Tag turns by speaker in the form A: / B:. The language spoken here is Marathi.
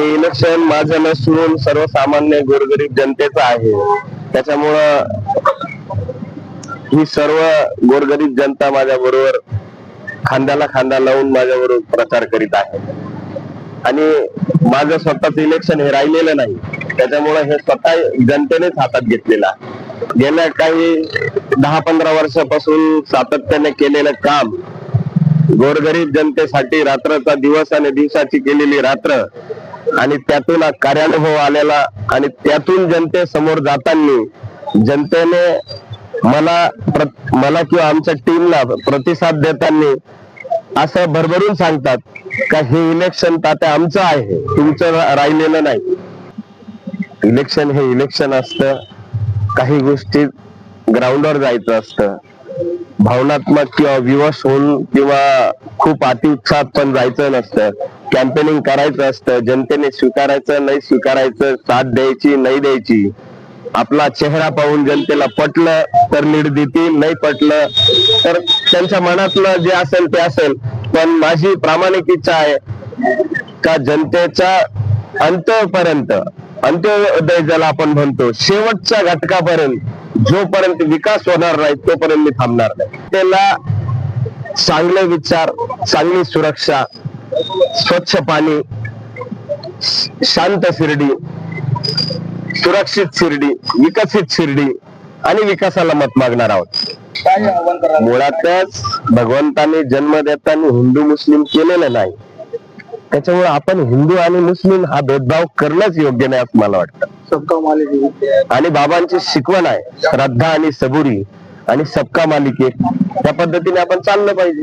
A: हे इलेक्शन माझं नसून सर्वसामान्य गोरगरीब जनतेचं आहे. त्याच्यामुळं ही सर्व गोरगरीब जनता माझ्या बरोबर खांद्याला खांदा लावून माझ्या बरोबर प्रचार करीत आहे. आणि माझं स्वतःच इलेक्शन हे राहिलेलं नाही, त्याच्यामुळे हे स्वतः जनतेनेच हातात घेतलेलं आहे. गेल्या काही 10-15 वर्षापासून सातत्याने केलेलं काम, गोरगरीब जनतेसाठी रात्रचा दिवस आणि दिवसाची केलेली रात्र, आणि त्यातून कार्यानुभव आलेला, आणि त्यातून जनतेसमोर जाताना जनतेने मला किंवा आमच्या टीमला प्रतिसाद देताना असं भरभरून सांगतात का हे इलेक्शन तात्या आमचं आहे, तुमचं राहिलेलं नाही. इलेक्शन हे इलेक्शन असतं. काही गोष्टी ग्राउंडवर जायचं असतं, भावनात्मक किंवा विवश होऊन किंवा खूप अतिउत्साहात पण जायचं नसतं. कॅम्पेनिंग करायचं असतं. जनतेने स्वीकारायचं नाही स्वीकारायचं, साथ द्यायची नाही द्यायची, आपला चेहरा पाहून जनतेला पटलं तर लीड देतील, नाही पटलं तर त्यांच्या मनातलं जे असेल ते असेल. पण माझी प्रामाणिक इच्छा आहे का जनतेच्या अंतपर्यंत, अंत्योदय ज्याला आपण म्हणतो, शेवटच्या घटकापर्यंत जोपर्यंत विकास होणार नाही तोपर्यंत मी थांबणार नाही. त्याला चांगले विचार, चांगली सुरक्षा, स्वच्छ पाणी, शांत शिर्डी, सुरक्षित शिर्डी, विकसित शिर्डी आणि विकासाला मत मागणार आहोत. मुळातच भगवंताने जन्म देताना हिंदू मुस्लिम केलेलं नाही, त्याच्यामुळे आपण हिंदू आणि मुस्लिम हा भेदभाव करणंच योग्य नाही असं मला वाटतं. आणि बाबांची शिकवण आहे श्रद्धा आणि सबुरी आणि सबका मालिक एक, त्या पद्धतीने आपण चाललं पाहिजे.